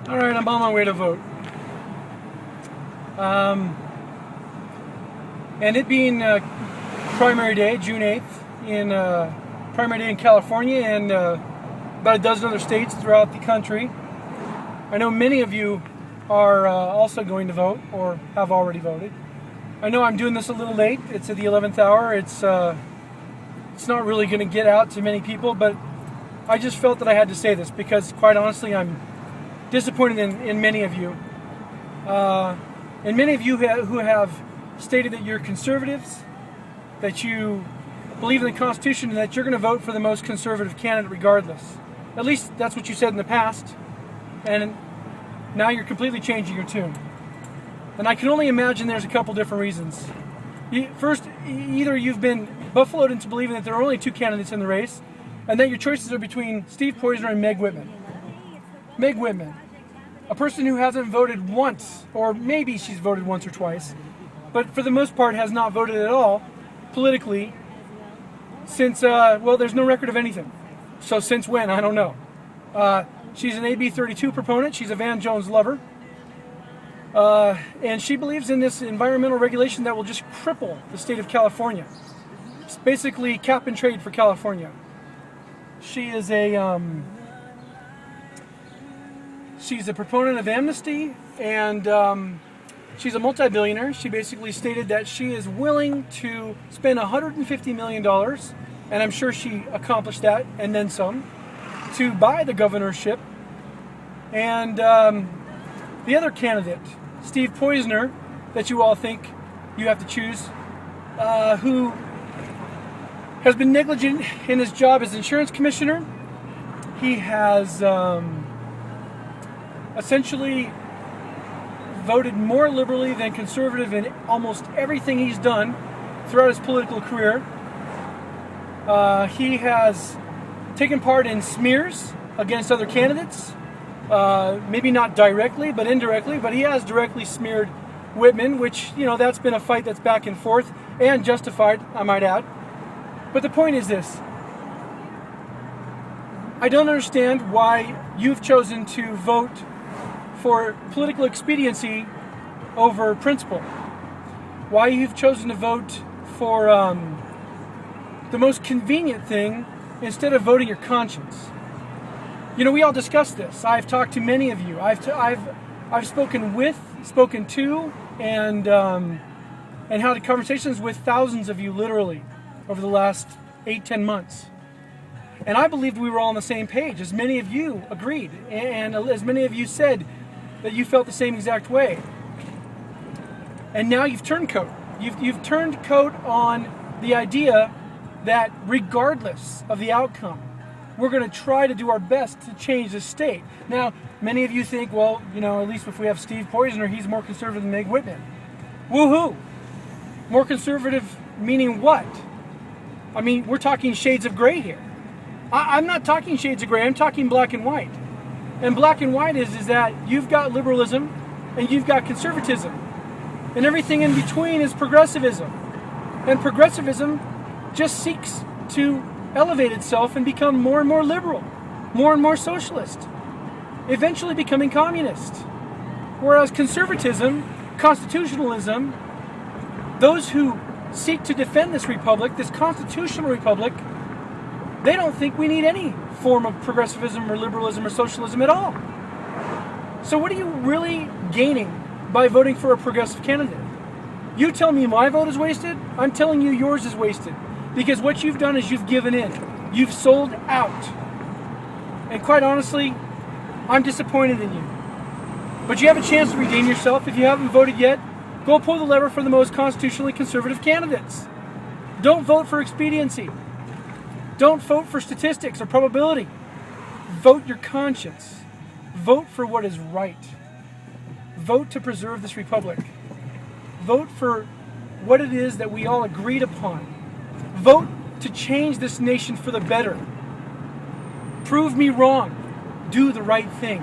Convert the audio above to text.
All right, I'm on my way to vote. And it being primary day, June 8th, in primary day in California and about a dozen other states throughout the country. I know many of you are also going to vote or have already voted. I know I'm doing this a little late. It's at the 11th hour. It's not really going to get out to many people, but I just felt that I had to say this because, quite honestly, I'm disappointed in many of you. And many of you who have stated that you're conservatives, that you believe in the Constitution, and that you're going to vote for the most conservative candidate regardless. At least that's what you said in the past. And now you're completely changing your tune. And I can only imagine there's a couple different reasons. First, either you've been buffaloed into believing that there are only two candidates in the race, and that your choices are between Steve Poizner and Meg Whitman. Meg Whitman, a person who hasn't voted once, or maybe she's voted once or twice, but for the most part has not voted at all politically since, there's no record of anything. So since when? I don't know. She's an AB 32 proponent. She's a Van Jones lover. And she believes in this environmental regulation that will just cripple the state of California. It's basically cap and trade for California. She is she's a proponent of amnesty, and she's a multi-billionaire. She basically stated that she is willing to spend $150 million, and I'm sure she accomplished that and then some, to buy the governorship. And the other candidate, Steve Poizner, that you all think you have to choose, who has been negligent in his job as insurance commissioner. He has essentially voted more liberally than conservative in almost everything he's done throughout his political career. He has taken part in smears against other candidates, maybe not directly, but indirectly, but he has directly smeared Whitman, which, that's been a fight that's back and forth, and justified, I might add. But the point is this. I don't understand why you've chosen to vote for political expediency over principle. Why you've chosen to vote for the most convenient thing instead of voting your conscience. We all discussed this. I've talked to many of you. I've spoken to, and had conversations with thousands of you literally over the last 8-10 months. And I believed we were all on the same page, as many of you agreed, and as many of you said that you felt the same exact way. And now you've turned coat. You've turned coat on the idea that regardless of the outcome, we're going to try to do our best to change the state. Now, many of you think, at least if we have Steve Poizner, he's more conservative than Meg Whitman. Woohoo! More conservative meaning what? I mean, we're talking shades of gray here. I'm not talking shades of gray, I'm talking black and white. And black and white is that you've got liberalism and you've got conservatism. And everything in between is progressivism. And progressivism just seeks to elevate itself and become more and more liberal, more and more socialist, eventually becoming communist. Whereas conservatism, constitutionalism, those who seek to defend this republic, this constitutional republic, they don't think we need any form of progressivism or liberalism or socialism at all. So what are you really gaining by voting for a progressive candidate? You tell me my vote is wasted, I'm telling you yours is wasted. Because what you've done is you've given in. You've sold out. And quite honestly, I'm disappointed in you. But you have a chance to redeem yourself. If you haven't voted yet, go pull the lever for the most constitutionally conservative candidates. Don't vote for expediency. Don't vote for statistics or probability. Vote your conscience. Vote for what is right. Vote to preserve this republic. Vote for what it is that we all agreed upon. Vote to change this nation for the better. Prove me wrong. Do the right thing.